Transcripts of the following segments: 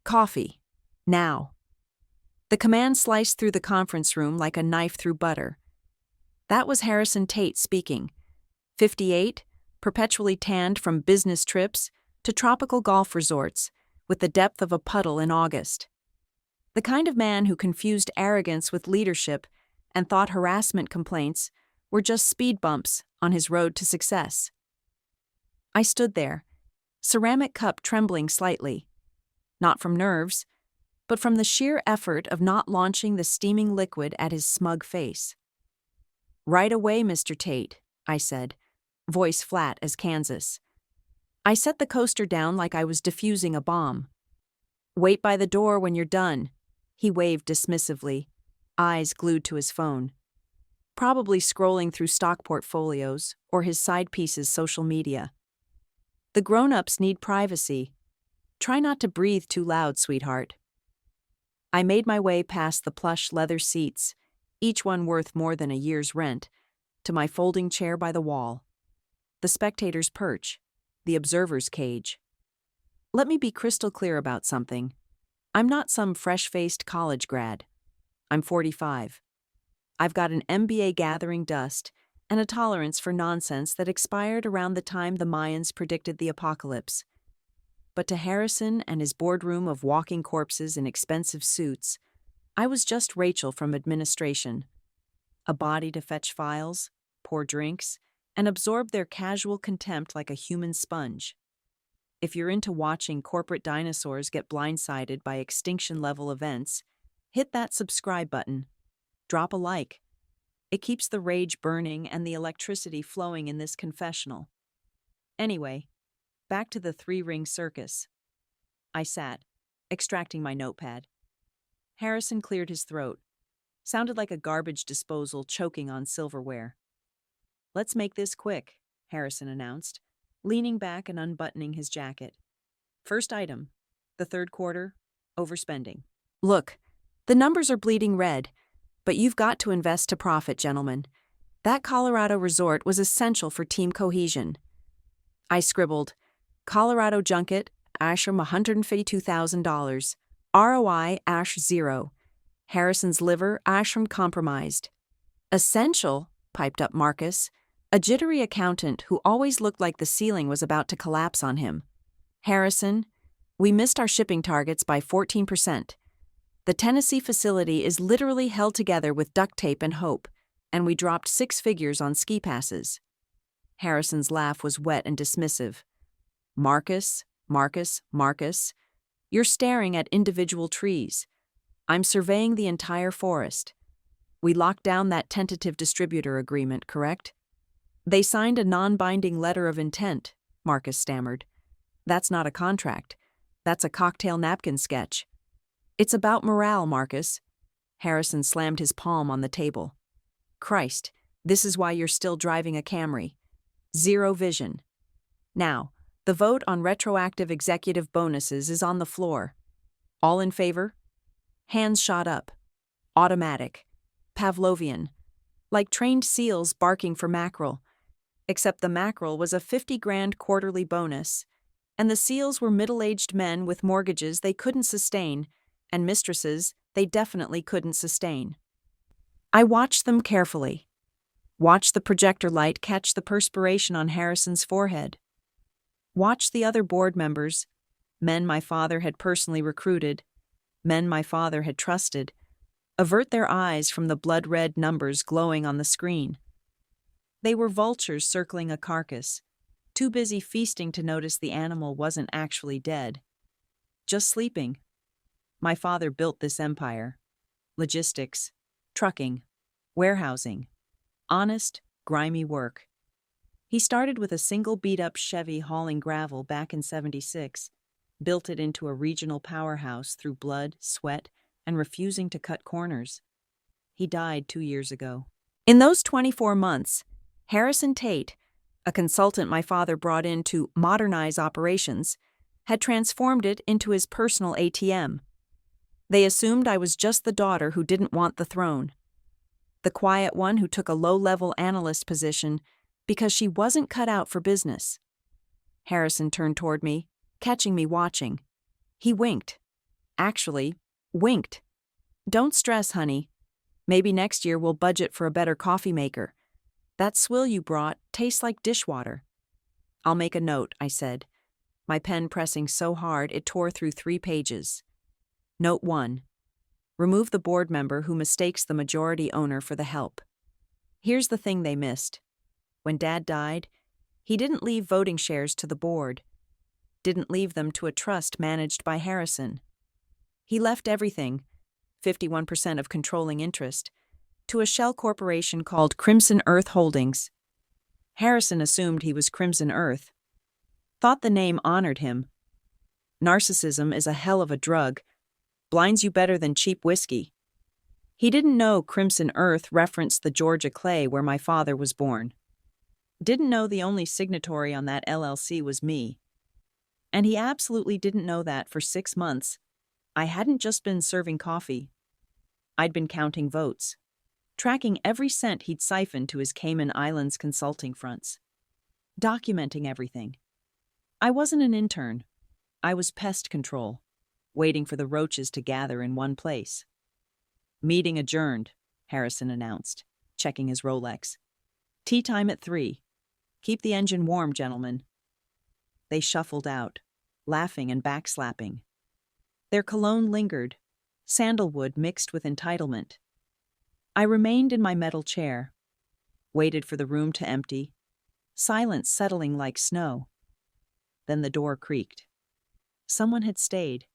Coffee. Now. The command sliced through the conference room like a knife through butter. That was Harrison Tate speaking. 58, perpetually tanned from business trips to tropical golf resorts, with the depth of a puddle in August. The kind of man who confused arrogance with leadership and thought harassment complaints were just speed bumps on his road to success. I stood there, ceramic cup trembling slightly, not from nerves, but from the sheer effort of not launching the steaming liquid at his smug face. "Right away, Mr. Tate," I said, voice flat as Kansas. I set the coaster down like I was defusing a bomb. "Wait by the door when you're done," he waved dismissively, eyes glued to his phone. Probably scrolling through stock portfolios or his side piece's social media. "The grown-ups need privacy. Try not to breathe too loud, sweetheart." I made my way past the plush leather seats, each one worth more than a year's rent, to my folding chair by the wall. The spectator's perch, the observer's cage. Let me be crystal clear about something. I'm not some fresh-faced college grad. I'm 45. I've got an MBA gathering dust and a tolerance for nonsense that expired around the time the Mayans predicted the apocalypse. But to Harrison and his boardroom of walking corpses in expensive suits, I was just Rachel from administration. A body to fetch files, pour drinks, and absorb their casual contempt like a human sponge. If you're into watching corporate dinosaurs get blindsided by extinction-level events, hit that subscribe button. Drop a like. It keeps the rage burning and the electricity flowing in this confessional. Anyway, back to the three-ring circus. I sat, extracting my notepad. Harrison cleared his throat. Sounded like a garbage disposal choking on silverware. "Let's make this quick," Harrison announced, leaning back and unbuttoning his jacket. "First item, the third quarter, overspending. Look, the numbers are bleeding red, but you've got to invest to profit, gentlemen. That Colorado resort was essential for team cohesion." I scribbled, "Colorado junket, Ashram $152,000. ROI, Ash 0. Harrison's liver, Ashram compromised." "Essential," piped up Marcus, a jittery accountant who always looked like the ceiling was about to collapse on him. "Harrison, we missed our shipping targets by 14%. The Tennessee facility is literally held together with duct tape and hope, and we dropped 6 figures on ski passes." Harrison's laugh was wet and dismissive. "Marcus, Marcus, Marcus, you're staring at individual trees. I'm surveying the entire forest. We locked down that tentative distributor agreement, correct?" "They signed a non-binding letter of intent," Marcus stammered. "That's not a contract. That's a cocktail napkin sketch." "It's about morale, Marcus." Harrison slammed his palm on the table. "Christ, this is why you're still driving a Camry. Zero vision. Now, the vote on retroactive executive bonuses is on the floor. All in favor?" Hands shot up. Automatic. Pavlovian. Like trained seals barking for mackerel. Except the mackerel was a $50,000 quarterly bonus, and the seals were middle-aged men with mortgages they couldn't sustain, and mistresses they definitely couldn't sustain. I watched them carefully. Watched the projector light catch the perspiration on Harrison's forehead. Watched the other board members, men my father had personally recruited, men my father had trusted, avert their eyes from the blood-red numbers glowing on the screen. They were vultures circling a carcass, too busy feasting to notice the animal wasn't actually dead. Just sleeping. My father built this empire. Logistics, trucking, warehousing. Honest, grimy work. He started with a single beat-up Chevy hauling gravel back in '76, built it into a regional powerhouse through blood, sweat, and refusing to cut corners. He died 2 years ago. In those 24 months, Harrison Tate, a consultant my father brought in to modernize operations, had transformed it into his personal ATM. They assumed I was just the daughter who didn't want the throne. The quiet one who took a low-level analyst position because she wasn't cut out for business. Harrison turned toward me, catching me watching. He winked. actually, winked. Don't stress, honey. Maybe next year we'll budget for a better coffee maker. That swill you brought tastes like dishwater. I'll make a note, I said, my pen pressing so hard it tore through 3 pages. Note 1. Remove the board member who mistakes the majority owner for the help. Here's the thing they missed. When Dad died, he didn't leave voting shares to the board, didn't leave them to a trust managed by Harrison. He left everything, 51% of controlling interest, to a shell corporation called Crimson Earth Holdings. Harrison assumed he was Crimson Earth, thought the name honored him. Narcissism is a hell of a drug, blinds you better than cheap whiskey. He didn't know Crimson Earth referenced the Georgia clay where my father was born. Didn't know the only signatory on that LLC was me. And he absolutely didn't know that for 6 months, I hadn't just been serving coffee. I'd been counting votes, tracking every cent he'd siphoned to his Cayman Islands consulting fronts, documenting everything. I wasn't an intern. I was pest control, waiting for the roaches to gather in one place. Meeting adjourned, Harrison announced, checking his Rolex. Tea time at 3. Keep the engine warm, gentlemen. They shuffled out, laughing and backslapping. Their cologne lingered, sandalwood mixed with entitlement. I remained in my metal chair, waited for the room to empty, silence settling like snow. Then the door creaked. Someone had stayed.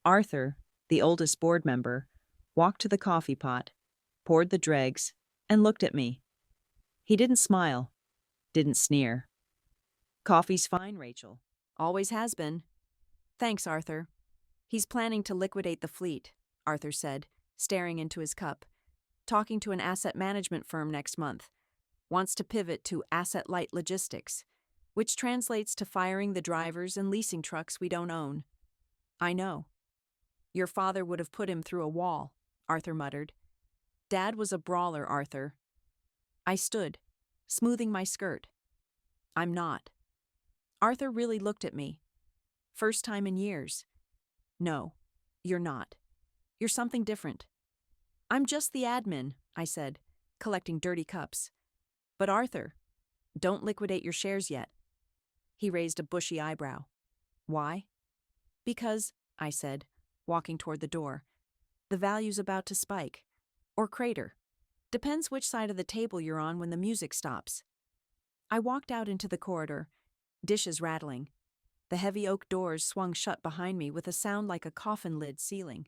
Arthur, the oldest board member, walked to the coffee pot, poured the dregs, and looked at me. He didn't smile, didn't sneer. Coffee's fine, Rachel. Always has been. Thanks, Arthur. He's planning to liquidate the fleet, Arthur said, staring into his cup. Talking to an asset management firm next month. Wants to pivot to asset-light logistics, which translates to firing the drivers and leasing trucks we don't own. I know. Your father would have put him through a wall, Arthur muttered. Dad was a brawler, Arthur. I stood, smoothing my skirt. I'm not. Arthur really looked at me. First time in years. No, you're not. You're something different. I'm just the admin, I said, collecting dirty cups. But Arthur, don't liquidate your shares yet. He raised a bushy eyebrow. Why? Because, I said, walking toward the door, the value's about to spike. Or crater. Depends which side of the table you're on when the music stops. I walked out into the corridor, dishes rattling. The heavy oak doors swung shut behind me with a sound like a coffin lid sealing.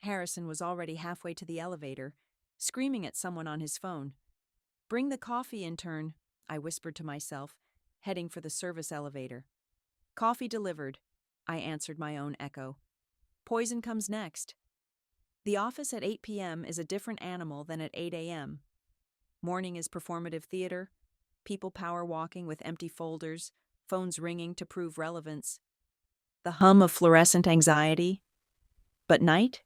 Harrison was already halfway to the elevator, screaming at someone on his phone. Bring the coffee, intern, I whispered to myself, heading for the service elevator. Coffee delivered, I answered my own echo. Poison comes next. The office at 8 p.m. is a different animal than at 8 a.m. Morning is performative theater, people power walking with empty folders, phones ringing to prove relevance. The hum of fluorescent anxiety. But night?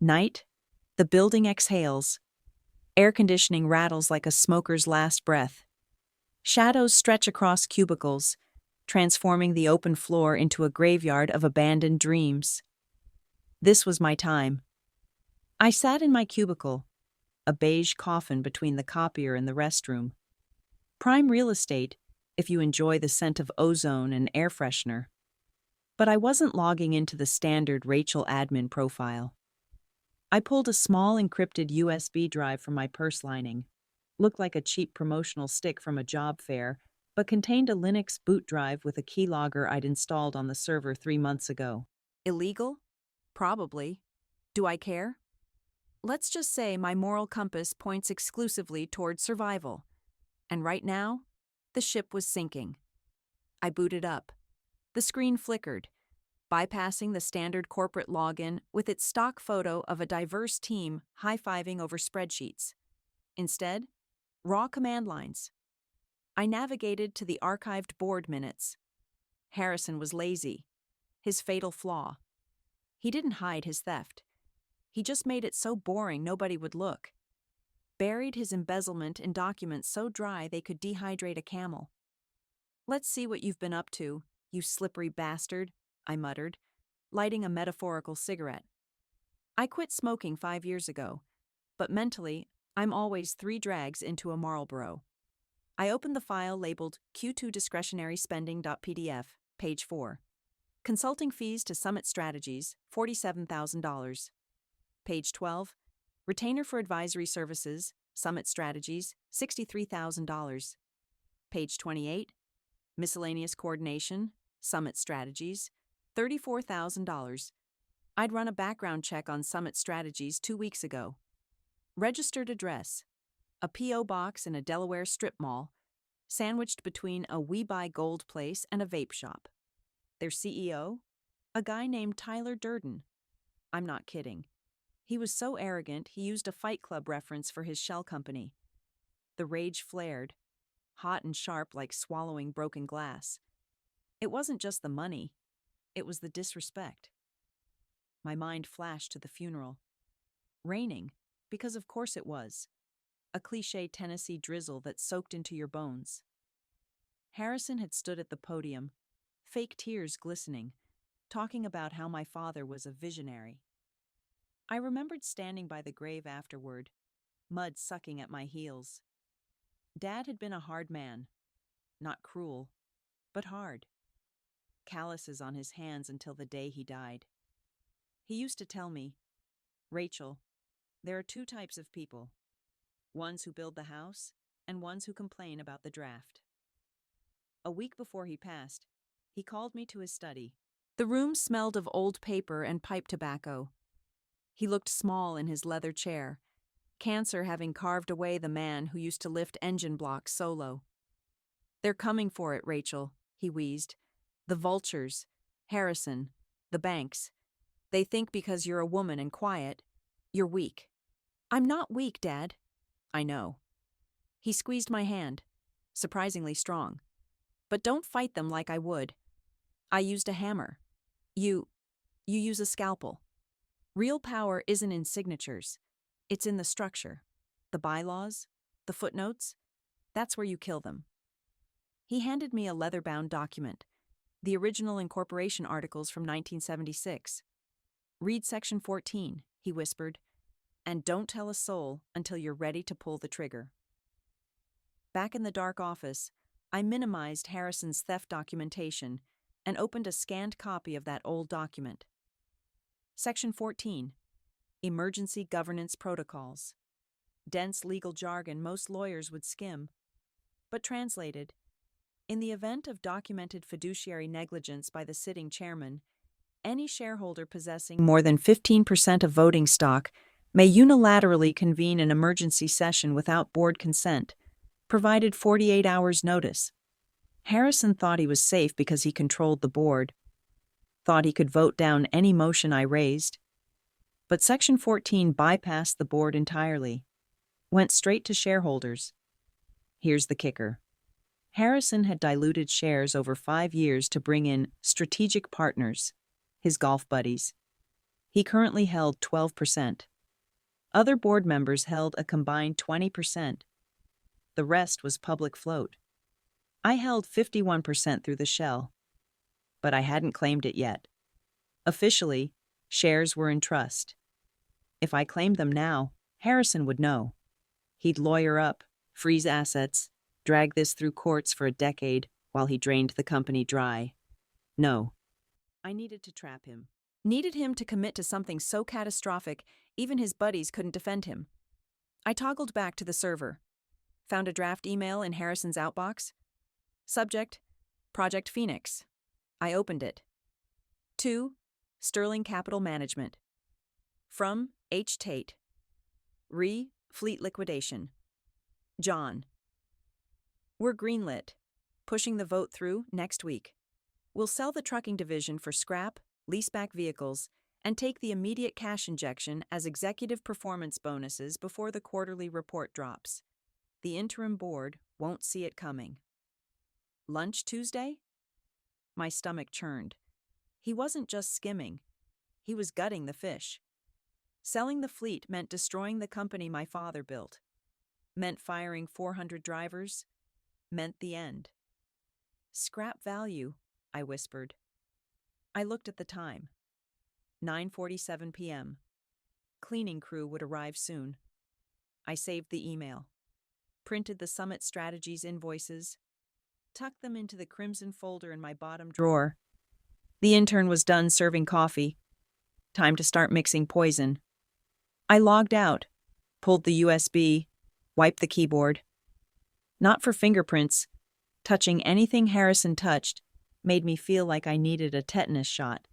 Night? The building exhales. Air conditioning rattles like a smoker's last breath. Shadows stretch across cubicles, transforming the open floor into a graveyard of abandoned dreams. This was my time. I sat in my cubicle, a beige coffin between the copier and the restroom. Prime real estate, if you enjoy the scent of ozone and air freshener. But I wasn't logging into the standard Rachel admin profile. I pulled a small encrypted USB drive from my purse lining. Looked like a cheap promotional stick from a job fair, but contained a Linux boot drive with a keylogger I'd installed on the server 3 months ago. Illegal? Probably. Do I care? Let's just say my moral compass points exclusively toward survival. And right now, the ship was sinking. I booted up. The screen flickered, bypassing the standard corporate login with its stock photo of a diverse team high-fiving over spreadsheets. Instead, raw command lines. I navigated to the archived board minutes. Harrison was lazy, his fatal flaw. He didn't hide his theft. He just made it so boring nobody would look. Buried his embezzlement in documents so dry they could dehydrate a camel. Let's see what you've been up to, you slippery bastard, I muttered, lighting a metaphorical cigarette. I quit smoking 5 years ago, but mentally, I'm always 3 drags into a Marlboro. I opened the file labeled Q2 discretionary spending.pdf, page 4. Consulting fees to Summit Strategies, $47,000. Page 12. Retainer for advisory services, Summit Strategies, $63,000. Page 28. Miscellaneous coordination, Summit Strategies, $34,000. I'd run a background check on Summit Strategies 2 weeks ago. Registered address: a P.O. box in a Delaware strip mall, sandwiched between a We Buy Gold place and a vape shop. Their CEO? A guy named Tyler Durden. I'm not kidding. He was so arrogant he used a Fight Club reference for his shell company. The rage flared, hot and sharp like swallowing broken glass. It wasn't just the money, it was the disrespect. My mind flashed to the funeral. Raining, because of course it was. A cliché Tennessee drizzle that soaked into your bones. Harrison had stood at the podium, fake tears glistening, talking about how my father was a visionary. I remembered standing by the grave afterward, mud sucking at my heels. Dad had been a hard man, not cruel, but hard. Calluses on his hands until the day he died. He used to tell me, "Rachel, there are 2 types of people, ones who build the house and ones who complain about the draft." A week before he passed, he called me to his study. The room smelled of old paper and pipe tobacco. He looked small in his leather chair, cancer having carved away the man who used to lift engine blocks solo. "They're coming for it, Rachel," he wheezed. "The vultures, Harrison, the banks. They think because you're a woman and quiet, you're weak." "I'm not weak, Dad." "I know." He squeezed my hand, surprisingly strong. "But don't fight them like I would. I used a hammer. You use a scalpel. Real power isn't in signatures. It's in the structure. The bylaws, the footnotes, that's where you kill them." He handed me a leather-bound document, the original incorporation articles from 1976. "Read Section 14, he whispered, "and don't tell a soul until you're ready to pull the trigger." Back in the dark office, I minimized Harrison's theft documentation and opened a scanned copy of that old document. Section 14, Emergency Governance Protocols. Dense legal jargon most lawyers would skim. But translated, in the event of documented fiduciary negligence by the sitting chairman, any shareholder possessing more than 15% of voting stock may unilaterally convene an emergency session without board consent, provided 48 hours notice. Harrison thought he was safe because he controlled the board, thought he could vote down any motion I raised. But Section 14 bypassed the board entirely, went straight to shareholders. Here's the kicker. Harrison had diluted shares over 5 years to bring in strategic partners, his golf buddies. He currently held 12%. Other board members held a combined 20%. The rest was public float. I held 51% through the shell, but I hadn't claimed it yet. Officially, shares were in trust. If I claimed them now, Harrison would know. He'd lawyer up, freeze assets, drag this through courts for a decade while he drained the company dry. No. I needed to trap him. Needed him to commit to something so catastrophic, even his buddies couldn't defend him. I toggled back to the server. Found a draft email in Harrison's outbox. Subject: Project Phoenix. I opened it. To Sterling Capital Management. From H. Tate. Fleet liquidation. John. We're greenlit. Pushing the vote through next week. We'll sell the trucking division for scrap, leaseback vehicles, and take the immediate cash injection as executive performance bonuses before the quarterly report drops. The interim board won't see it coming. Lunch Tuesday? My stomach churned. He wasn't just skimming. He was gutting the fish. Selling the fleet meant destroying the company my father built. Meant firing 400 drivers. Meant the end. "Scrap value," I whispered. I looked at the time. 9:47 p.m. Cleaning crew would arrive soon. I saved the email, printed the Summit Strategies invoices, tucked them into the crimson folder in my bottom drawer. The intern was done serving coffee. Time to start mixing poison. I logged out, pulled the USB, wiped the keyboard. Not for fingerprints. Touching anything Harrison touched made me feel like I needed a tetanus shot.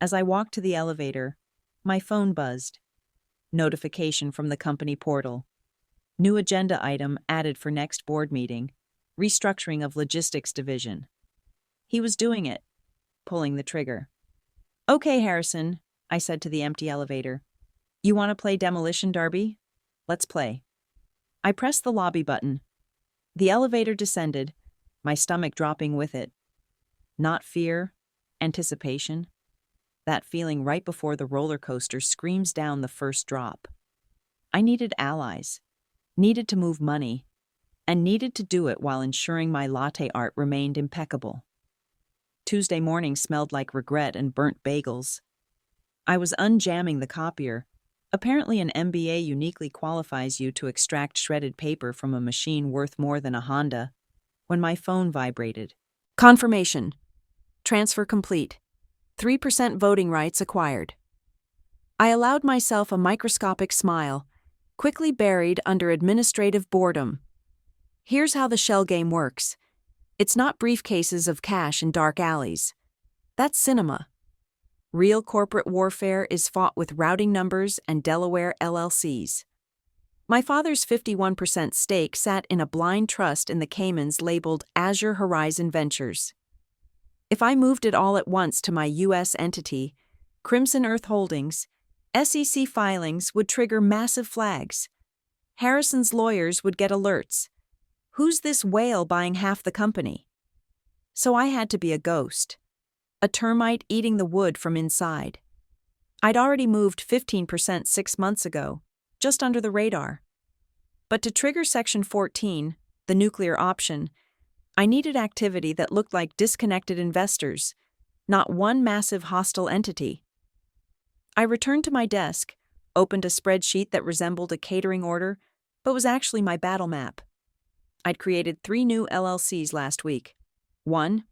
As I walked to the elevator, my phone buzzed. Notification from the company portal. New agenda item added for next board meeting. Restructuring of logistics division. He was doing it, pulling the trigger. "Okay, Harrison," I said to the empty elevator. "You want to play Demolition Derby? Let's play." I pressed the lobby button. The elevator descended, my stomach dropping with it. Not fear, anticipation. That feeling right before the roller coaster screams down the first drop. I needed allies, needed to move money, and needed to do it while ensuring my latte art remained impeccable. Tuesday morning smelled like regret and burnt bagels. I was unjamming the copier. Apparently an MBA uniquely qualifies you to extract shredded paper from a machine worth more than a Honda, when my phone vibrated. Confirmation. Transfer complete. 3% voting rights acquired. I allowed myself a microscopic smile, quickly buried under administrative boredom. Here's how the shell game works. It's not briefcases of cash in dark alleys. That's cinema. Real corporate warfare is fought with routing numbers and Delaware LLCs. My father's 51% stake sat in a blind trust in the Caymans labeled Azure Horizon Ventures. If I moved it all at once to my U.S. entity, Crimson Earth Holdings, SEC filings would trigger massive flags. Harrison's lawyers would get alerts. Who's this whale buying half the company? So I had to be a ghost. A termite eating the wood from inside. I'd already moved 15% 6 months ago, just under the radar. But to trigger Section 14, the nuclear option, I needed activity that looked like disconnected investors, not one massive hostile entity. I returned to my desk, opened a spreadsheet that resembled a catering order, but was actually my battle map. I'd created 3 new LLCs last week. 1.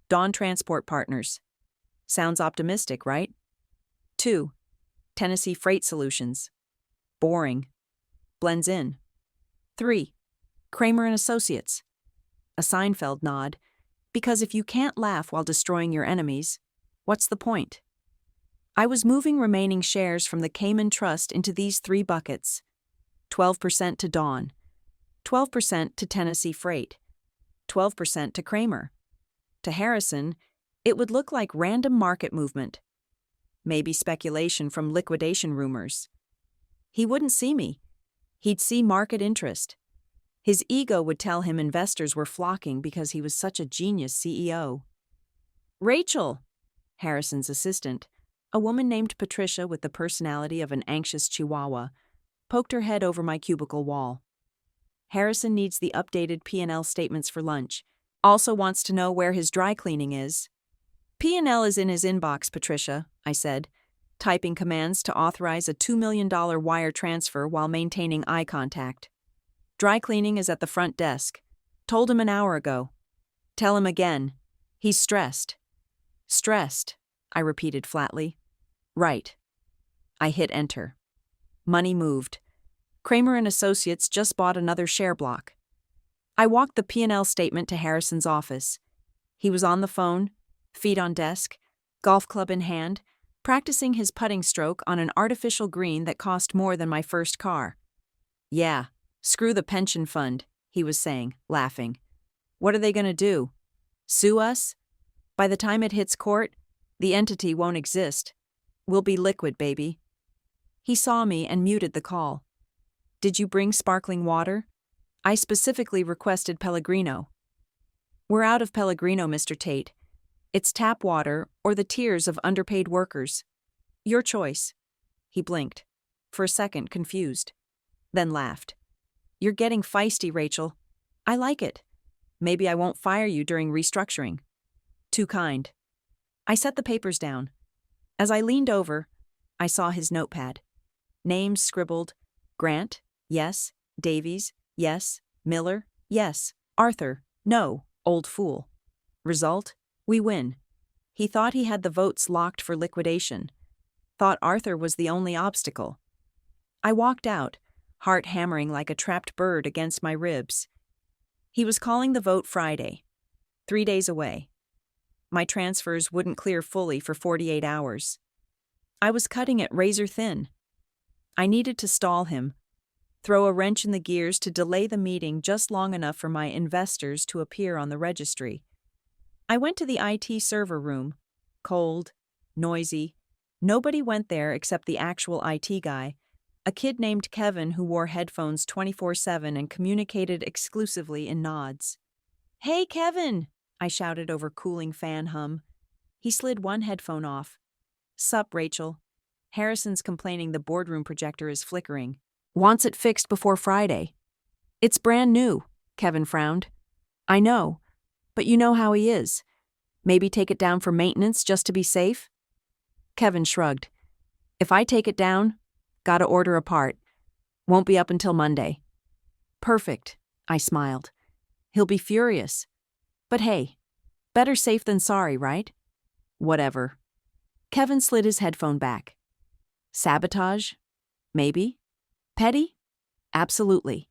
Dawn Transport Partners. Sounds optimistic, right? 2. Tennessee Freight Solutions. Boring. Blends in. 3. Kramer and Associates. A Seinfeld nod, because if you can't laugh while destroying your enemies, what's the point? I was moving remaining shares from the Cayman Trust into these 3 buckets. 12% to Dawn, 12% to Tennessee Freight, 12% to Kramer. To Harrison, it would look like random market movement. Maybe speculation from liquidation rumors. He wouldn't see me. He'd see market interest. His ego would tell him investors were flocking because he was such a genius CEO. Rachel, Harrison's assistant, a woman named Patricia with the personality of an anxious chihuahua, poked her head over my cubicle wall. Harrison needs the updated P&L statements for lunch. Also wants to know where his dry cleaning is. P&L is in his inbox, Patricia, I said, typing commands to authorize a $2 million wire transfer while maintaining eye contact. Dry cleaning is at the front desk. Told him an hour ago. Tell him again. He's stressed. Stressed, I repeated flatly. Right. I hit enter. Money moved. Kramer and Associates just bought another share block. I walked the P&L statement to Harrison's office. He was on the phone, feet on desk, golf club in hand, practicing his putting stroke on an artificial green that cost more than my first car. Yeah, screw the pension fund, he was saying, laughing. What are they going to do? Sue us? By the time it hits court, the entity won't exist. We'll be liquid, baby. He saw me and muted the call. Did you bring sparkling water? I specifically requested Pellegrino. We're out of Pellegrino, Mr. Tate. It's tap water or the tears of underpaid workers. Your choice. He blinked, for a second confused, then laughed. You're getting feisty, Rachel. I like it. Maybe I won't fire you during restructuring. Too kind. I set the papers down. As I leaned over, I saw his notepad. Names scribbled: Grant, yes. Davies, yes. Miller, yes. Arthur, no. Old fool. Result: we win. He thought he had the votes locked for liquidation. Thought Arthur was the only obstacle. I walked out, heart hammering like a trapped bird against my ribs. He was calling the vote Friday, 3 days away. My transfers wouldn't clear fully for 48 hours. I was cutting it razor thin. I needed to stall him, throw a wrench in the gears to delay the meeting just long enough for my investors to appear on the registry. I went to the IT server room. Cold, noisy. Nobody went there except the actual IT guy, a kid named Kevin who wore headphones 24/7 and communicated exclusively in nods. "Hey, Kevin!" I shouted over cooling fan hum. He slid one headphone off. "Sup, Rachel? Harrison's complaining the boardroom projector is flickering. Wants it fixed before Friday." "It's brand new," Kevin frowned. "I know, but you know how he is. Maybe take it down for maintenance just to be safe?" Kevin shrugged. "If I take it down, gotta order a part. Won't be up until Monday." "Perfect," I smiled. "He'll be furious. But hey, better safe than sorry, right?" "Whatever." Kevin slid his headphone back. "Sabotage? Maybe. Petty? Absolutely.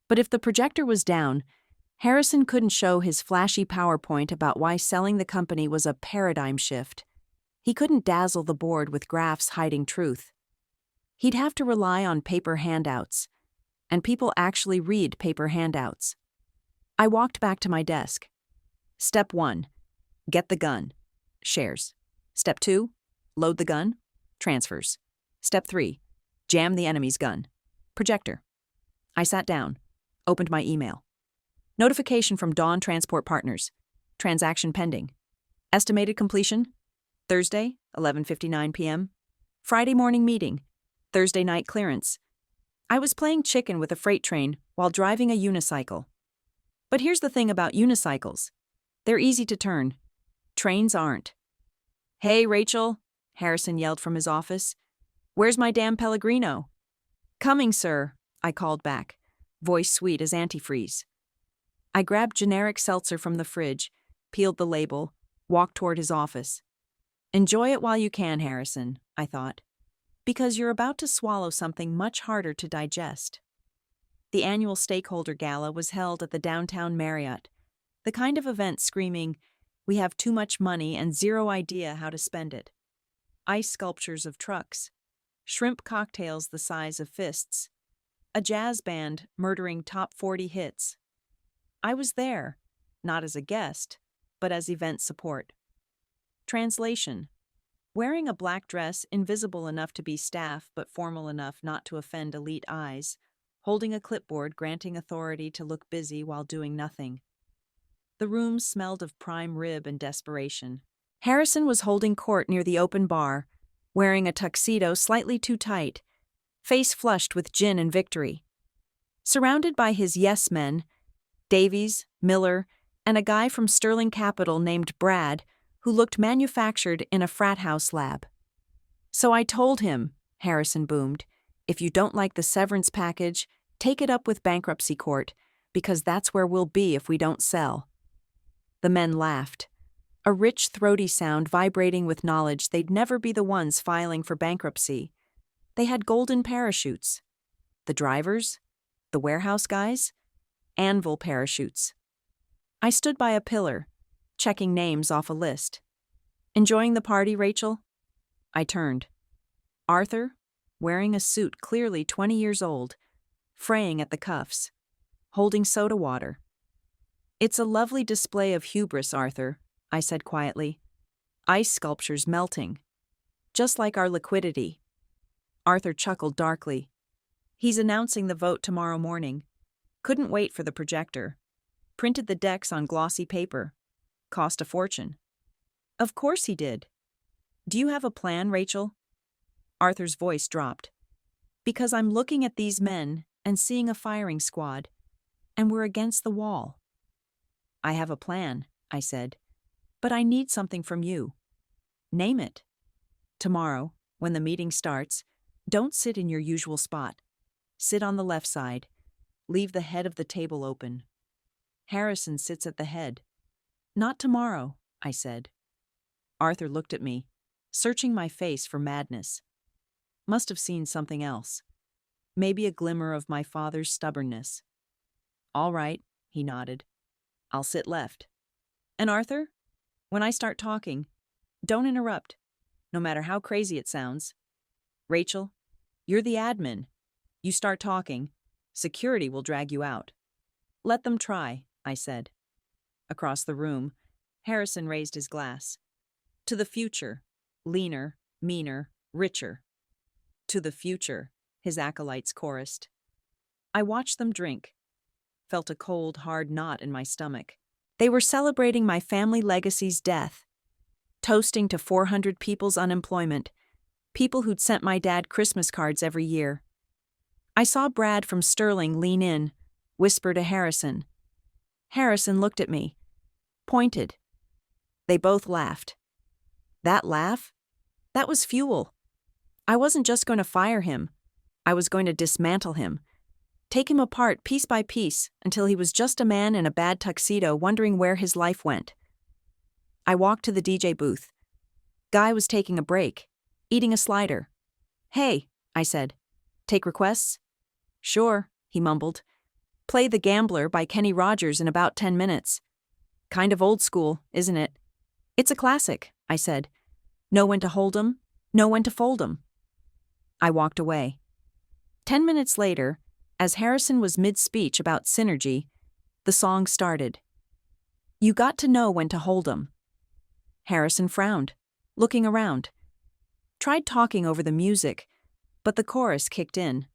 But if the projector was down, Harrison couldn't show his flashy PowerPoint about why selling the company was a paradigm shift. He couldn't dazzle the board with graphs hiding truth. He'd have to rely on paper handouts, and people actually read paper handouts. I walked back to my desk. Step 1, get the gun. Shares. Step 2, load the gun. Transfers. Step 3, jam the enemy's gun. Projector. I sat down, opened my email. Notification from Dawn Transport Partners. Transaction pending. Estimated completion: Thursday, 11:59 p.m. Friday morning meeting. Thursday night clearance. I was playing chicken with a freight train while driving a unicycle. But here's the thing about unicycles. They're easy to turn. Trains aren't. "Hey, Rachel," Harrison yelled from his office. "Where's my damn Pellegrino?" "Coming, sir," I called back, voice sweet as antifreeze. I grabbed generic seltzer from the fridge, peeled the label, walked toward his office. "Enjoy it while you can, Harrison," I thought, because you're about to swallow something much harder to digest. The annual stakeholder gala was held at the downtown Marriott, the kind of event screaming, "We have too much money and zero idea how to spend it." Ice sculptures of trucks, shrimp cocktails the size of fists, a jazz band murdering top 40 hits. I was there, not as a guest, but as event support. Translation: wearing a black dress invisible enough to be staff but formal enough not to offend elite eyes, holding a clipboard granting authority to look busy while doing nothing. The room smelled of prime rib and desperation. Harrison was holding court near the open bar, wearing a tuxedo slightly too tight, face flushed with gin and victory. Surrounded by his yes men, Davies, Miller, and a guy from Sterling Capital named Brad, who looked manufactured in a frat house lab. "So I told him," Harrison boomed, "if you don't like the severance package, take it up with bankruptcy court, because that's where we'll be if we don't sell." The men laughed, a rich, throaty sound vibrating with knowledge they'd never be the ones filing for bankruptcy. They had golden parachutes. The drivers? The warehouse guys? Anvil parachutes. I stood by a pillar, checking names off a list. "Enjoying the party, Rachel?" I turned. Arthur, wearing a suit clearly 20 years old, fraying at the cuffs, holding soda water. "It's a lovely display of hubris, Arthur," I said quietly. "Ice sculptures melting. Just like our liquidity." Arthur chuckled darkly. "He's announcing the vote tomorrow morning. Couldn't wait for the projector. Printed the decks on glossy paper. Cost a fortune." "Of course he did. Do you have a plan, Rachel?" Arthur's voice dropped. "Because I'm looking at these men and seeing a firing squad, and we're against the wall." "I have a plan," I said, "but I need something from you." "Name it." Tomorrow, when the meeting starts, don't sit in your usual spot. Sit on the left side. Leave the head of the table open. Harrison sits at the head. Not tomorrow, I said. Arthur looked at me, searching my face for madness. Must have seen something else. Maybe a glimmer of my father's stubbornness. All right, he nodded. I'll sit left. And Arthur, when I start talking, don't interrupt, no matter how crazy it sounds. Rachel, you're the admin. You start talking, security will drag you out. Let them try, I said. Across the room, Harrison raised his glass. To the future, leaner, meaner, richer. To the future, his acolytes chorused. I watched them drink, felt a cold, hard knot in my stomach. They were celebrating my family legacy's death, toasting to 400 people's unemployment, people who'd sent my dad Christmas cards every year. I saw Brad from Sterling lean in, whisper to Harrison. Harrison looked at me, pointed. They both laughed. That laugh? That was fuel. I wasn't just going to fire him. I was going to dismantle him. Take him apart piece by piece until he was just a man in a bad tuxedo wondering where his life went. I walked to the DJ booth. Guy was taking a break, eating a slider. Hey, I said. Take requests? Sure, he mumbled. Play The Gambler by Kenny Rogers in about 10 minutes. Kind of old school, isn't it? It's a classic, I said. Know when to hold 'em, know when to fold 'em. I walked away. 10 minutes later, as Harrison was mid-speech about synergy, the song started. You got to know when to hold 'em. Harrison frowned, looking around. Tried talking over the music, but the chorus kicked in.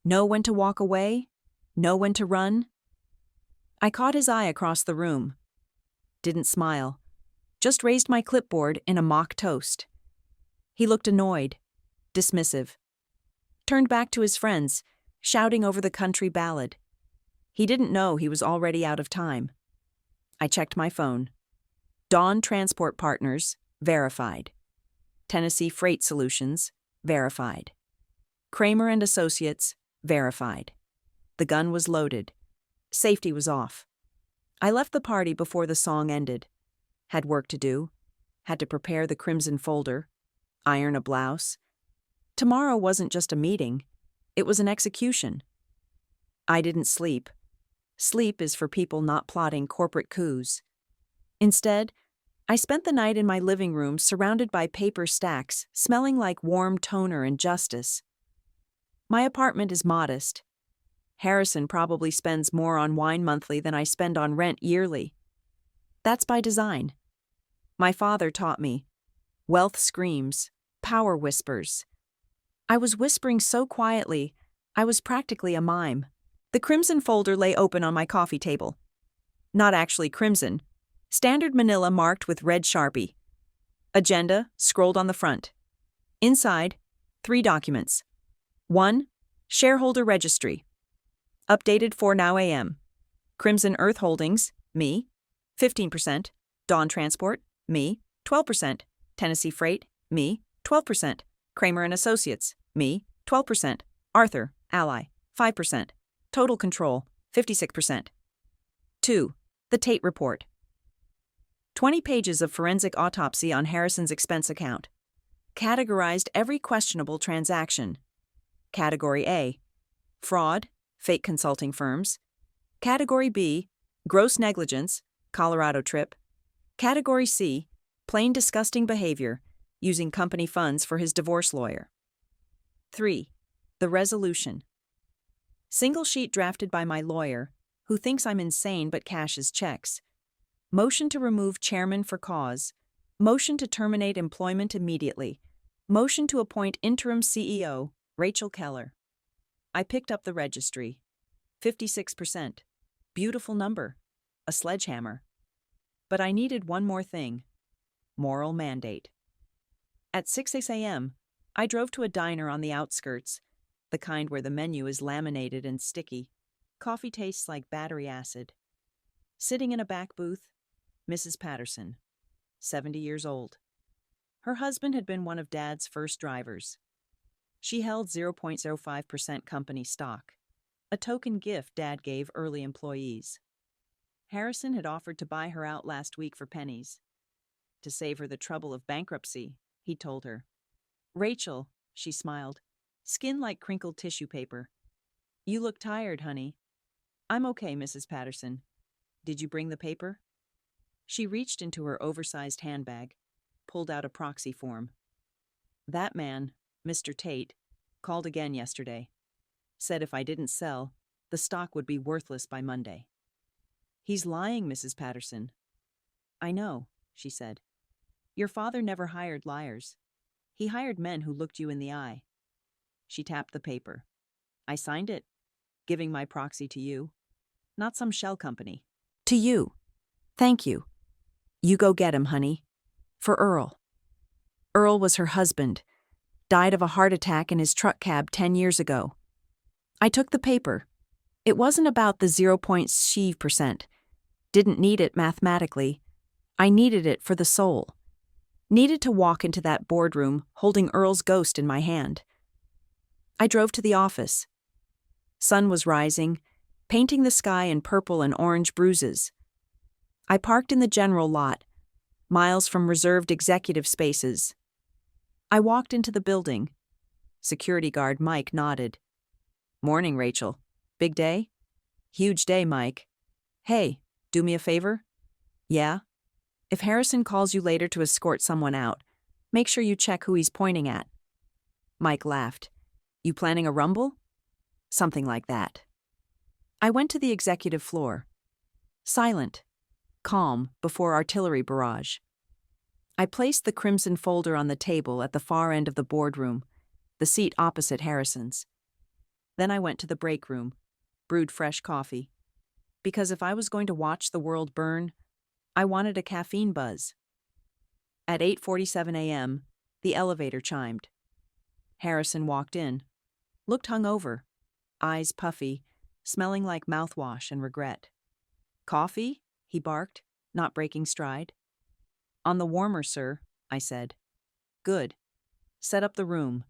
Know when to walk away, know when to run. I caught his eye across the room. Didn't smile, just raised my clipboard in a mock toast. He looked annoyed, dismissive. Turned back to his friends, shouting over the country ballad. He didn't know he was already out of time. I checked my phone. Dawn Transport Partners, verified. Tennessee Freight Solutions, verified. Kramer and Associates, verified. The gun was loaded. Safety was off. I left the party before the song ended. Had work to do. Had to prepare the crimson folder. Iron a blouse. Tomorrow wasn't just a meeting. It was an execution. I didn't sleep. Sleep is for people not plotting corporate coups. Instead, I spent the night in my living room surrounded by paper stacks, smelling like warm toner and justice. My apartment is modest. Harrison probably spends more on wine monthly than I spend on rent yearly. That's by design. My father taught me. Wealth screams, power whispers. I was whispering so quietly, I was practically a mime. The crimson folder lay open on my coffee table. Not actually crimson. Standard manila marked with red Sharpie. Agenda scrolled on the front. Inside, 3 documents. 1. Shareholder registry. Updated 4 now a.m. Crimson Earth Holdings, me, 15%. Dawn Transport, me, 12%. Tennessee Freight, me, 12%. Kramer and Associates, me, 12%. Arthur, ally, 5%. Total control, 56%. 2. The Tate Report. 20 pages of forensic autopsy on Harrison's expense account. Categorized every questionable transaction. Category A, fraud, fake consulting firms. Category B, gross negligence, Colorado trip. Category C, plain disgusting behavior, using company funds for his divorce lawyer. 3. The resolution. Single sheet drafted by my lawyer, who thinks I'm insane but cashes checks. Motion to remove chairman for cause. Motion to terminate employment immediately. Motion to appoint interim CEO, Rachel Keller. I picked up the registry. 56%. Beautiful number. A sledgehammer. But I needed one more thing. Moral mandate. At 6 a.m., I drove to a diner on the outskirts, the kind where the menu is laminated and sticky. Coffee tastes like battery acid. Sitting in a back booth, Mrs. Patterson, 70 years old. Her husband had been one of Dad's first drivers. She held 0.05% company stock, a token gift Dad gave early employees. Harrison had offered to buy her out last week for pennies. To save her the trouble of bankruptcy, he told her. "Rachel," she smiled, skin like crinkled tissue paper. "You look tired, honey." "I'm okay, Mrs. Patterson. Did you bring the paper?" She reached into her oversized handbag, pulled out a proxy form. "That man, Mr. Tate, called again yesterday. Said if I didn't sell, the stock would be worthless by Monday." "He's lying, Mrs. Patterson." "I know," she said. "Your father never hired liars. He hired men who looked you in the eye." She tapped the paper. "I signed it, giving my proxy to you, not some shell company." "To you. Thank you. You go get him, honey. For Earl." Earl was her husband. Died of a heart attack in his truck cab 10 years ago. I took the paper. It wasn't about the 0.5%. Didn't need it mathematically. I needed it for the soul. Needed to walk into that boardroom holding Earl's ghost in my hand. I drove to the office. Sun was rising, painting the sky in purple and orange bruises. I parked in the general lot, miles from reserved executive spaces. I walked into the building. Security guard Mike nodded. "Morning, Rachel. Big day?" "Huge day, Mike." "Hey, do me a favor?" "Yeah?" "If Harrison calls you later to escort someone out, make sure you check who he's pointing at." Mike laughed. "You planning a rumble?" "Something like that." I went to the executive floor. Silent, calm before artillery barrage. I placed the crimson folder on the table at the far end of the boardroom, the seat opposite Harrison's. Then I went to the break room, brewed fresh coffee. Because if I was going to watch the world burn, I wanted a caffeine buzz. At 8:47 a.m., the elevator chimed. Harrison walked in, looked hungover, eyes puffy, smelling like mouthwash and regret. "Coffee?" he barked, not breaking stride. "On the warmer, sir," I said. "Good. Set up the room.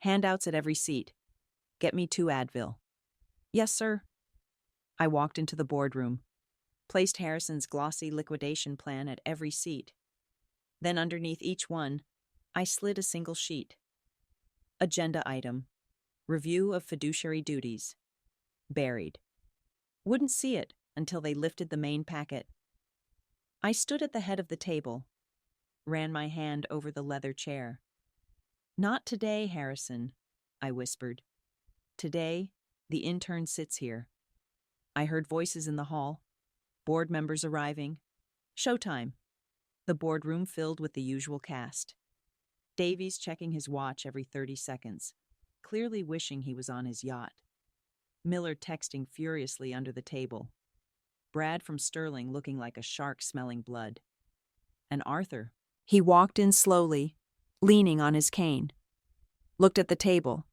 Handouts at every seat. Get me 2 Advil." "Yes, sir." I walked into the boardroom, placed Harrison's glossy liquidation plan at every seat. Then underneath each one, I slid a single sheet. Agenda item: review of fiduciary duties. Buried. Wouldn't see it until they lifted the main packet. I stood at the head of the table, ran my hand over the leather chair. "Not today, Harrison," I whispered. "Today, the intern sits here." I heard voices in the hall, board members arriving. Showtime. The boardroom filled with the usual cast. Davies checking his watch every 30 seconds, clearly wishing he was on his yacht. Miller texting furiously under the table. Brad from Sterling looking like a shark smelling blood. And Arthur. He walked in slowly, leaning on his cane. Looked at the table.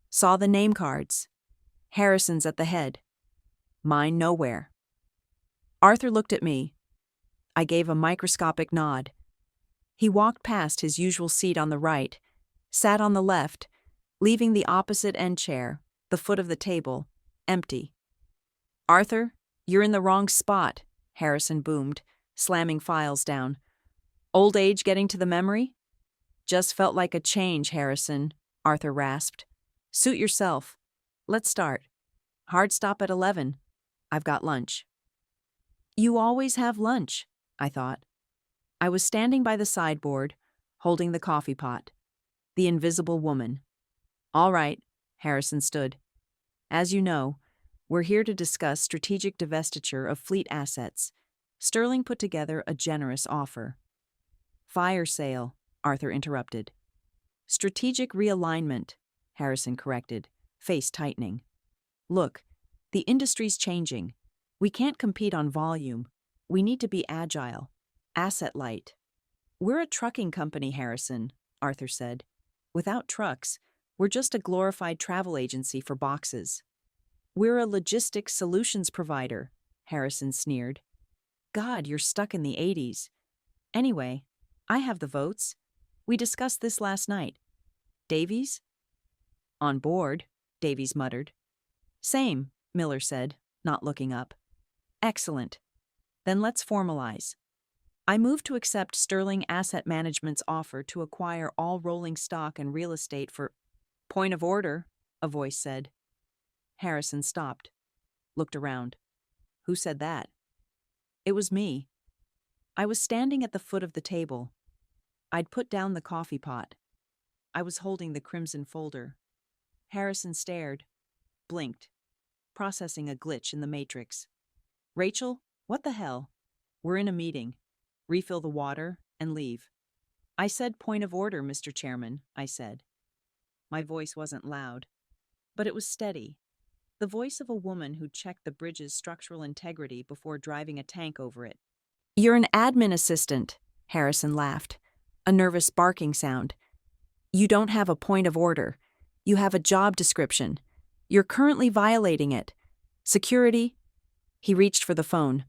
Saw the name cards. Harrison's at the head. Mine nowhere. Arthur looked at me. I gave a microscopic nod. He walked past his usual seat on the right, sat on the left, leaving the opposite end chair, the foot of the table, empty. "Arthur, you're in the wrong spot," Harrison boomed, slamming files down. "Old age getting to the memory?" "Just felt like a change, Harrison," Arthur rasped. "Suit yourself. Let's start. Hard stop at 11. I've got lunch." "You always have lunch," I thought. I was standing by the sideboard, holding the coffee pot. The invisible woman. "All right," Harrison stood. "As you know, we're here to discuss strategic divestiture of fleet assets. Sterling put together a generous offer." "Fire sale," Arthur interrupted. "Strategic realignment," Harrison corrected, face tightening. "Look, the industry's changing. We can't compete on volume. We need to be agile, asset light." "We're a trucking company, Harrison," Arthur said. "Without trucks, we're just a glorified travel agency for boxes." "We're a logistics solutions provider," Harrison sneered. "God, you're stuck in the 80s. Anyway, I have the votes. We discussed this last night. Davies? On board, Davies muttered. Same, Miller said, not looking up. Excellent. Then let's formalize. I move to accept Sterling Asset Management's offer to acquire all rolling stock and real estate for— Point of order, a voice said. Harrison stopped, looked around. Who said that? It was me. I was standing at the foot of the table. I'd put down the coffee pot. I was holding the crimson folder. Harrison stared, blinked, processing a glitch in the matrix. Rachel, what the hell? We're in a meeting. Refill the water and leave. I said point of order, Mr. Chairman, I said. My voice wasn't loud, but it was steady. The voice of a woman who checked the bridge's structural integrity before driving a tank over it. You're an admin assistant, Harrison laughed, a nervous barking sound. You don't have a point of order. You have a job description. You're currently violating it. Security? He reached for the phone.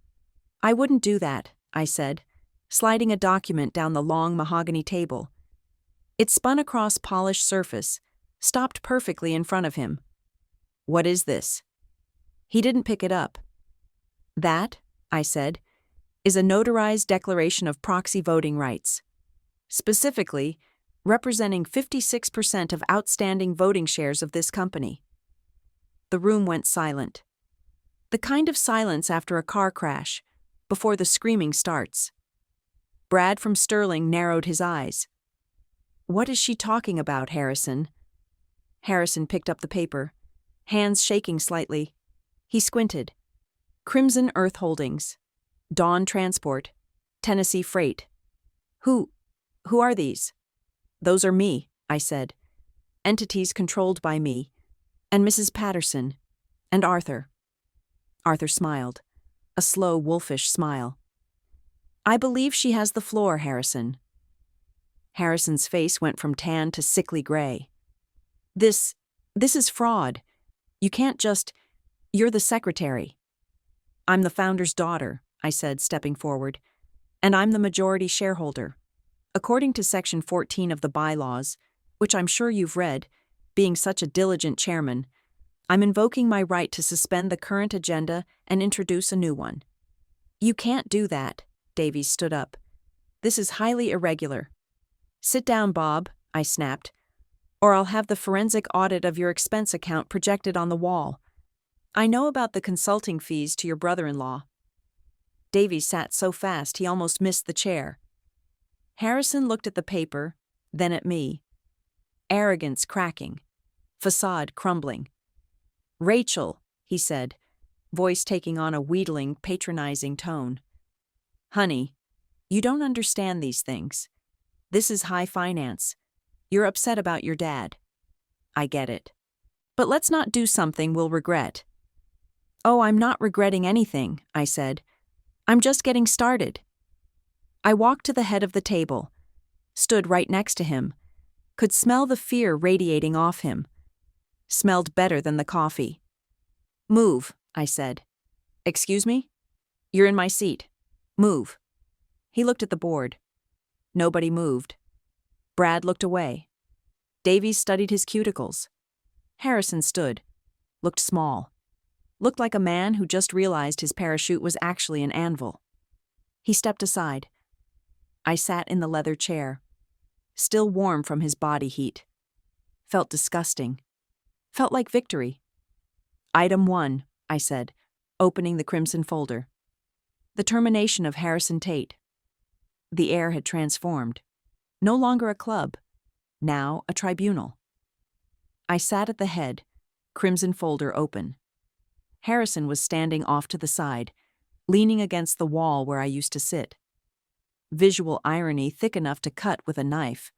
I wouldn't do that, I said, sliding a document down the long mahogany table. It spun across polished surface, stopped perfectly in front of him. What is this? He didn't pick it up. That, I said, is a notarized declaration of proxy voting rights. Specifically, representing 56% of outstanding voting shares of this company. The room went silent. The kind of silence after a car crash, before the screaming starts. Brad from Sterling narrowed his eyes. What is she talking about, Harrison? Harrison picked up the paper, hands shaking slightly. He squinted. Crimson Earth Holdings, Dawn Transport, Tennessee Freight. Who are these? Those are me, I said. Entities controlled by me, and Mrs. Patterson, and Arthur. Arthur smiled, a slow, wolfish smile. I believe she has the floor, Harrison. Harrison's face went from tan to sickly gray. This is fraud. You can't just— You're the secretary. I'm the founder's daughter, I said, stepping forward, and I'm the majority shareholder. According to Section 14 of the bylaws, which I'm sure you've read, being such a diligent chairman, I'm invoking my right to suspend the current agenda and introduce a new one. You can't do that, Davies stood up. This is highly irregular. Sit down, Bob, I snapped, or I'll have the forensic audit of your expense account projected on the wall. I know about the consulting fees to your brother-in-law. Davies sat so fast he almost missed the chair. Harrison looked at the paper, then at me. Arrogance cracking, facade crumbling. Rachel, he said, voice taking on a wheedling, patronizing tone. Honey, you don't understand these things. This is high finance. You're upset about your dad. I get it. But let's not do something we'll regret. Oh, I'm not regretting anything, I said. I'm just getting started. I walked to the head of the table, stood right next to him, could smell the fear radiating off him. Smelled better than the coffee. Move, I said. Excuse me? You're in my seat. Move. He looked at the board. Nobody moved. Brad looked away. Davies studied his cuticles. Harrison stood, looked small, looked like a man who just realized his parachute was actually an anvil. He stepped aside. I sat in the leather chair, still warm from his body heat. Felt disgusting. Felt like victory. Item 1, I said, opening the crimson folder. The termination of Harrison Tate. The air had transformed. No longer a club, now a tribunal. I sat at the head, crimson folder open. Harrison was standing off to the side, leaning against the wall where I used to sit. Visual irony thick enough to cut with a knife.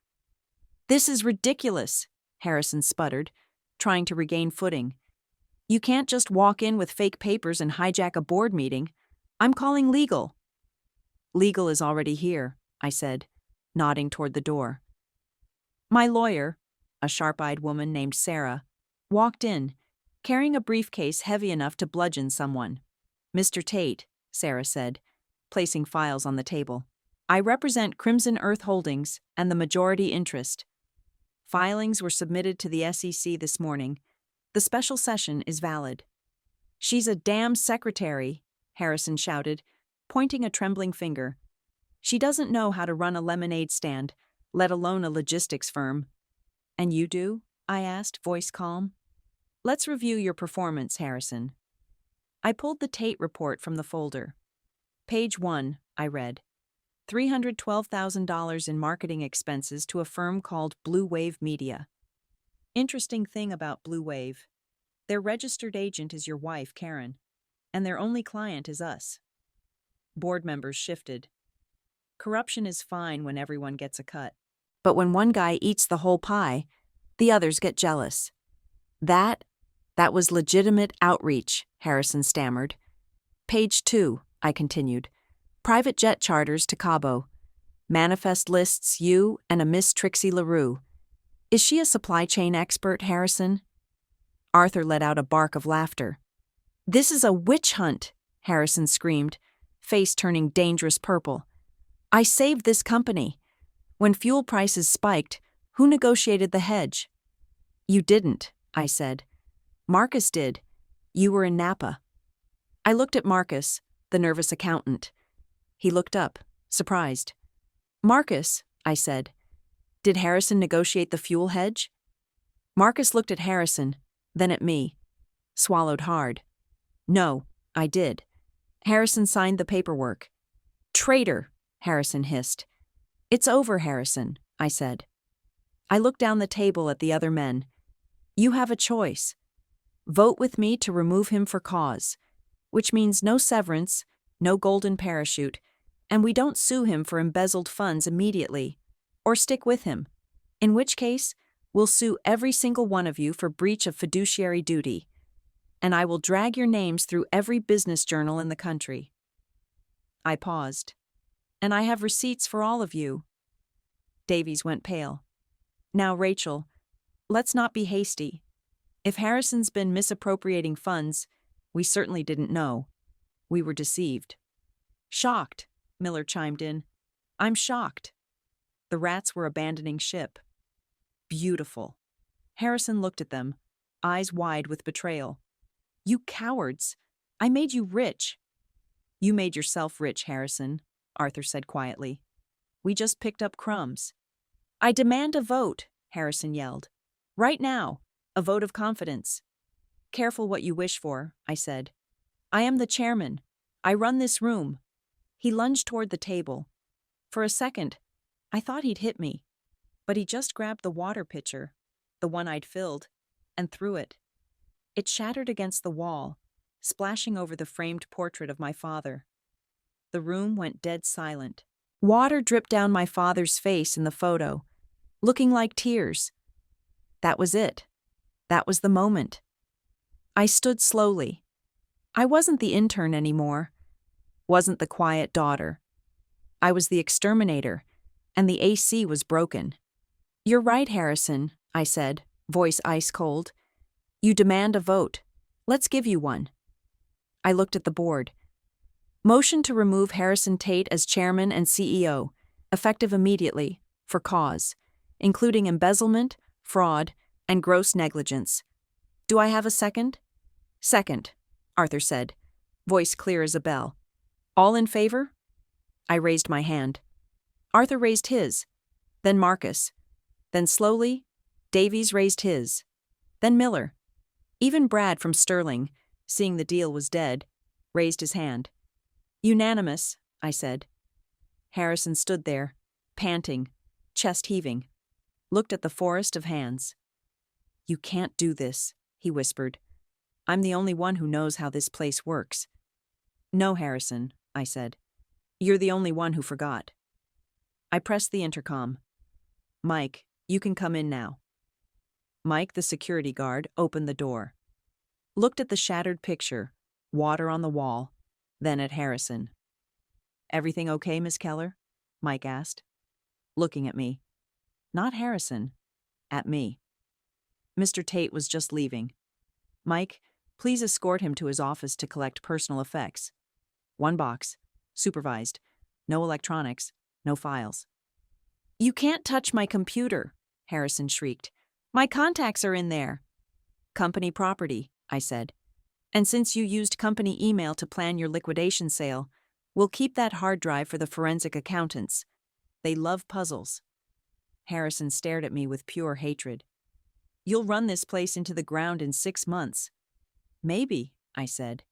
This is ridiculous, Harrison sputtered, trying to regain footing. You can't just walk in with fake papers and hijack a board meeting. I'm calling legal. Legal is already here, I said, nodding toward the door. My lawyer, a sharp-eyed woman named Sarah, walked in, carrying a briefcase heavy enough to bludgeon someone. Mr. Tate, Sarah said, placing files on the table. I represent Crimson Earth Holdings and the majority interest. Filings were submitted to the SEC this morning. The special session is valid. She's a damn secretary, Harrison shouted, pointing a trembling finger. She doesn't know how to run a lemonade stand, let alone a logistics firm. And you do? I asked, voice calm. Let's review your performance, Harrison. I pulled the Tate report from the folder. Page 1, I read. $312,000 in marketing expenses to a firm called Blue Wave Media. Interesting thing about Blue Wave. Their registered agent is your wife, Karen, and their only client is us. Board members shifted. Corruption is fine when everyone gets a cut. But when one guy eats the whole pie, the others get jealous. That was legitimate outreach, Harrison stammered. Page 2, I continued. Private jet charters to Cabo. Manifest lists you and a Miss Trixie LaRue. Is she a supply chain expert, Harrison? Arthur let out a bark of laughter. This is a witch hunt, Harrison screamed, face turning dangerous purple. I saved this company. When fuel prices spiked, who negotiated the hedge? You didn't, I said. Marcus did. You were in Napa. I looked at Marcus, the nervous accountant. He looked up, surprised. Marcus, I said, did Harrison negotiate the fuel hedge? Marcus looked at Harrison, then at me. Swallowed hard. No, I did. Harrison signed the paperwork. Traitor, Harrison hissed. It's over, Harrison, I said. I looked down the table at the other men. You have a choice. Vote with me to remove him for cause, which means no severance, no golden parachute, and we don't sue him for embezzled funds immediately, or stick with him, in which case we'll sue every single one of you for breach of fiduciary duty, and I will drag your names through every business journal in the country. I paused. And I have receipts for all of you. Davies went pale. Now, Rachel, let's not be hasty. If Harrison's been misappropriating funds, we certainly didn't know. We were deceived. Shocked, Miller chimed in. I'm shocked. The rats were abandoning ship. Beautiful. Harrison looked at them, eyes wide with betrayal. You cowards! I made you rich. You made yourself rich, Harrison, Arthur said quietly. We just picked up crumbs. I demand a vote, Harrison yelled. Right now, a vote of confidence. Careful what you wish for, I said. I am the chairman. I run this room. He lunged toward the table. For a second, I thought he'd hit me, but he just grabbed the water pitcher, the one I'd filled, and threw it. It shattered against the wall, splashing over the framed portrait of my father. The room went dead silent. Water dripped down my father's face in the photo, looking like tears. That was it. That was the moment. I stood slowly. I wasn't the intern anymore. Wasn't the quiet daughter. I was the exterminator, and the AC was broken. You're right, Harrison, I said, voice ice cold. You demand a vote. Let's give you one. I looked at the board. Motion to remove Harrison Tate as chairman and CEO, effective immediately, for cause, including embezzlement, fraud, and gross negligence. Do I have a second? Second, Arthur said, voice clear as a bell. All in favor? I raised my hand. Arthur raised his, then Marcus. Then slowly, Davies raised his. Then Miller. Even Brad from Sterling, seeing the deal was dead, raised his hand. Unanimous, I said. Harrison stood there, panting, chest heaving, looked at the forest of hands. You can't do this, he whispered. I'm the only one who knows how this place works. No, Harrison, I said. You're the only one who forgot. I pressed the intercom. Mike, you can come in now. Mike, the security guard, opened the door. Looked at the shattered picture, water on the wall, then at Harrison. Everything okay, Miss Keller? Mike asked, looking at me. Not Harrison, at me. Mr. Tate was just leaving. Mike, please escort him to his office to collect personal effects. 1 box, supervised, no electronics, No files. You can't touch my computer, Harrison shrieked. My contacts are in there. Company property, I said. And since you used company email to plan your liquidation sale, we'll keep that hard drive for the forensic accountants. They love puzzles. Harrison stared at me with pure hatred. You'll run this place into the ground in 6 months. Maybe, I said.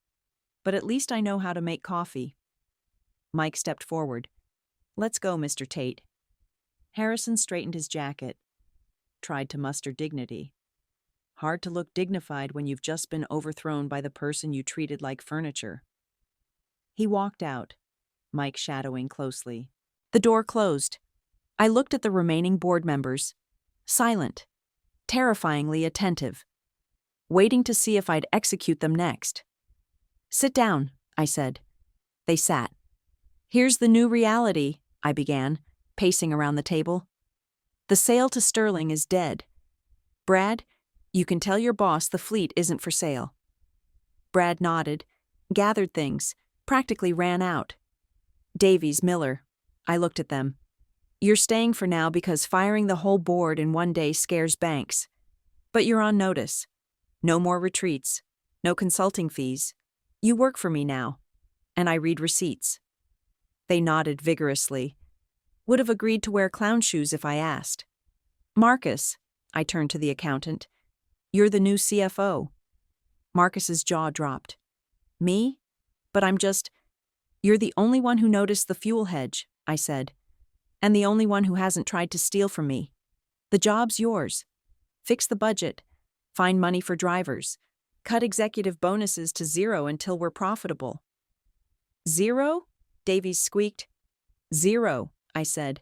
But at least I know how to make coffee. Mike stepped forward. Let's go, Mr. Tate. Harrison straightened his jacket, tried to muster dignity. Hard to look dignified when you've just been overthrown by the person you treated like furniture. He walked out, Mike shadowing closely. The door closed. I looked at the remaining board members, silent, terrifyingly attentive, waiting to see if I'd execute them next. Sit down, I said. They sat. Here's the new reality, I began, pacing around the table. The sale to Sterling is dead. Brad, you can tell your boss the fleet isn't for sale. Brad nodded, gathered things, practically ran out. Davies, Miller. I looked at them. You're staying for now because firing the whole board in one day scares banks. But you're on notice. No more retreats. No consulting fees. You work for me now. And I read receipts. They nodded vigorously. Would have agreed to wear clown shoes if I asked. Marcus, I turned to the accountant. You're the new CFO. Marcus's jaw dropped. Me? But you're the only one who noticed the fuel hedge, I said. And the only one who hasn't tried to steal from me. The job's yours. Fix the budget. Find money for drivers. Cut executive bonuses to 0 until we're profitable. 0? Davies squeaked. 0, I said.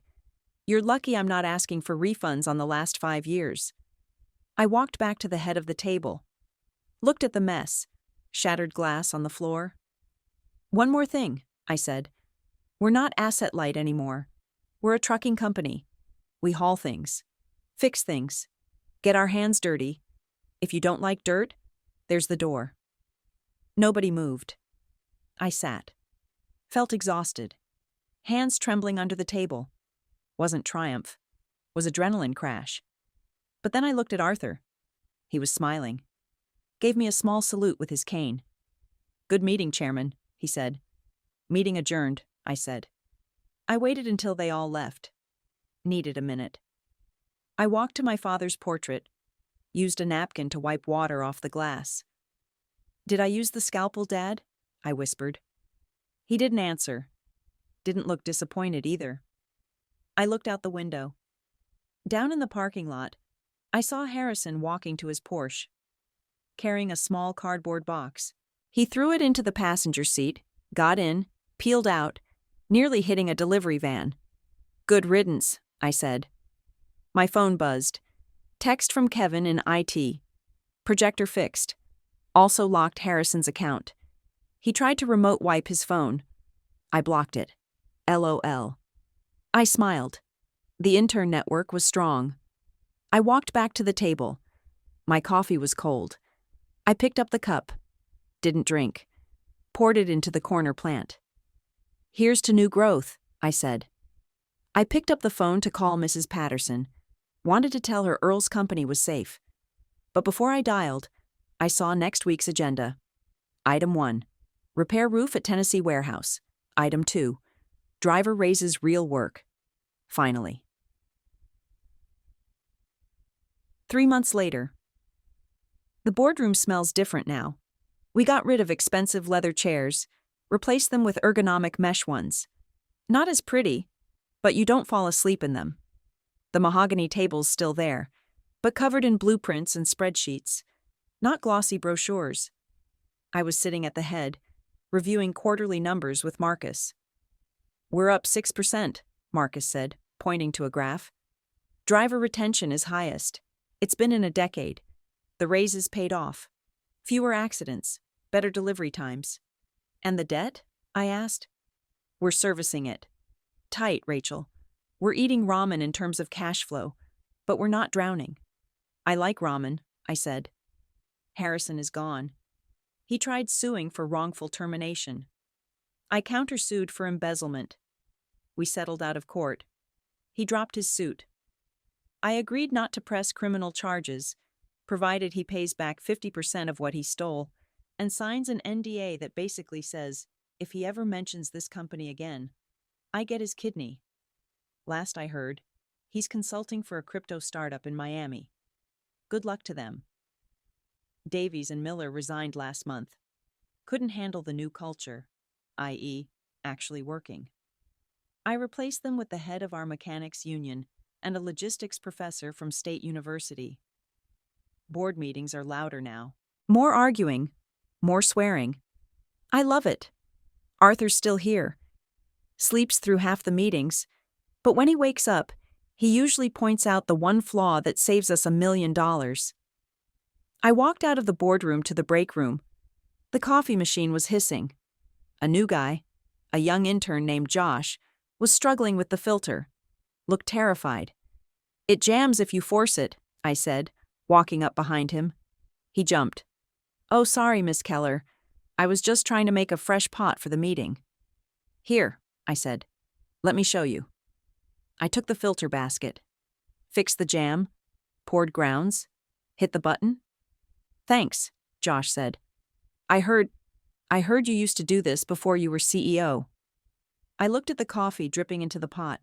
You're lucky I'm not asking for refunds on the last 5 years. I walked back to the head of the table. Looked at the mess. Shattered glass on the floor. One more thing, I said. We're not asset light anymore. We're a trucking company. We haul things. Fix things. Get our hands dirty. If you don't like dirt, there's the door. Nobody moved. I sat. Felt exhausted. Hands trembling under the table. Wasn't triumph. Was adrenaline crash. But then I looked at Arthur. He was smiling. Gave me a small salute with his cane. Good meeting, Chairman, he said. Meeting adjourned, I said. I waited until they all left. Needed a minute. I walked to my father's portrait, used a napkin to wipe water off the glass. Did I use the scalpel, Dad? I whispered. He didn't answer. Didn't look disappointed either. I looked out the window. Down in the parking lot, I saw Harrison walking to his Porsche, carrying a small cardboard box. He threw it into the passenger seat, got in, peeled out, nearly hitting a delivery van. Good riddance, I said. My phone buzzed. Text from Kevin in IT. Projector fixed. Also locked Harrison's account. He tried to remote wipe his phone. I blocked it. LOL. I smiled. The intern network was strong. I walked back to the table. My coffee was cold. I picked up the cup. Didn't drink. Poured it into the corner plant. Here's to new growth, I said. I picked up the phone to call Mrs. Patterson. Wanted to tell her Earl's company was safe. But before I dialed, I saw next week's agenda. Item 1. Repair roof at Tennessee warehouse. Item 2. Driver raises real work. Finally. 3 months later. The boardroom smells different now. We got rid of expensive leather chairs, replaced them with ergonomic mesh ones. Not as pretty, but you don't fall asleep in them. The mahogany table's still there, but covered in blueprints and spreadsheets, not glossy brochures. I was sitting at the head, reviewing quarterly numbers with Marcus. We're up 6%, Marcus said, pointing to a graph. Driver retention is highest. It's been in a decade. The raises paid off. Fewer accidents, better delivery times. And the debt? I asked. We're servicing it. Tight, Rachel. We're eating ramen in terms of cash flow, but we're not drowning. I like ramen, I said. Harrison is gone. He tried suing for wrongful termination. I countersued for embezzlement. We settled out of court. He dropped his suit. I agreed not to press criminal charges, provided he pays back 50% of what he stole, and signs an NDA that basically says, if he ever mentions this company again, I get his kidney. Last I heard, he's consulting for a crypto startup in Miami. Good luck to them. Davies and Miller resigned last month. Couldn't handle the new culture, i.e., actually working. I replaced them with the head of our mechanics union and a logistics professor from State University. Board meetings are louder now. More arguing, more swearing. I love it. Arthur's still here. Sleeps through half the meetings, but when he wakes up, he usually points out the one flaw that saves us $1 million. I walked out of the boardroom to the break room. The coffee machine was hissing. A new guy, a young intern named Josh, was struggling with the filter. Looked terrified. It jams if you force it, I said, walking up behind him. He jumped. Oh, sorry, Miss Keller. I was just trying to make a fresh pot for the meeting. Here, I said. Let me show you. I took the filter basket, fixed the jam, poured grounds, hit the button. Thanks, Josh said. I heard you used to do this before you were CEO. I looked at the coffee dripping into the pot.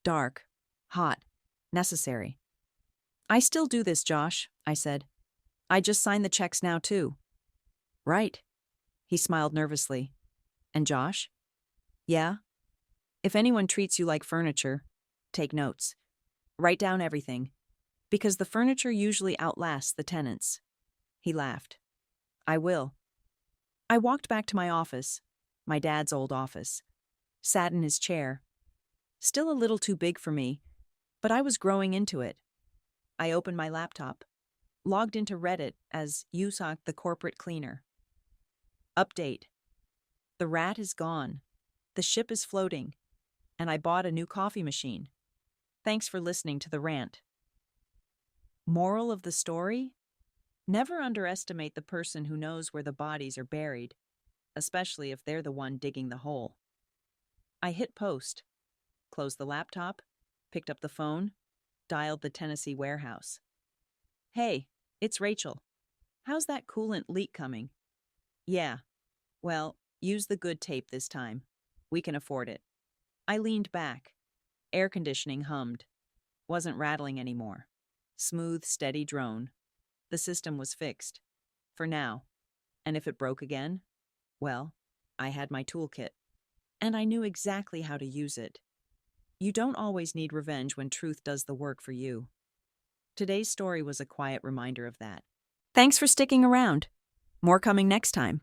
Dark, hot, necessary. I still do this, Josh, I said. I just sign the checks now, too. Right. He smiled nervously. And Josh? Yeah? If anyone treats you like furniture, take notes. Write down everything. Because the furniture usually outlasts the tenants. He laughed. I will. I walked back to my office, my dad's old office. Sat in his chair. Still a little too big for me, but I was growing into it. I opened my laptop, logged into Reddit as Usoc the corporate cleaner. Update. The rat is gone. The ship is floating. And I bought a new coffee machine. Thanks for listening to the rant. Moral of the story? Never underestimate the person who knows where the bodies are buried, especially if they're the one digging the hole. I hit post, closed the laptop, picked up the phone, dialed the Tennessee warehouse. Hey, it's Rachel. How's that coolant leak coming? Yeah. Well, use the good tape this time. We can afford it. I leaned back. Air conditioning hummed. Wasn't rattling anymore. Smooth, steady drone. The system was fixed. For now. And if it broke again? Well, I had my toolkit. And I knew exactly how to use it. You don't always need revenge when truth does the work for you. Today's story was a quiet reminder of that. Thanks for sticking around. More coming next time.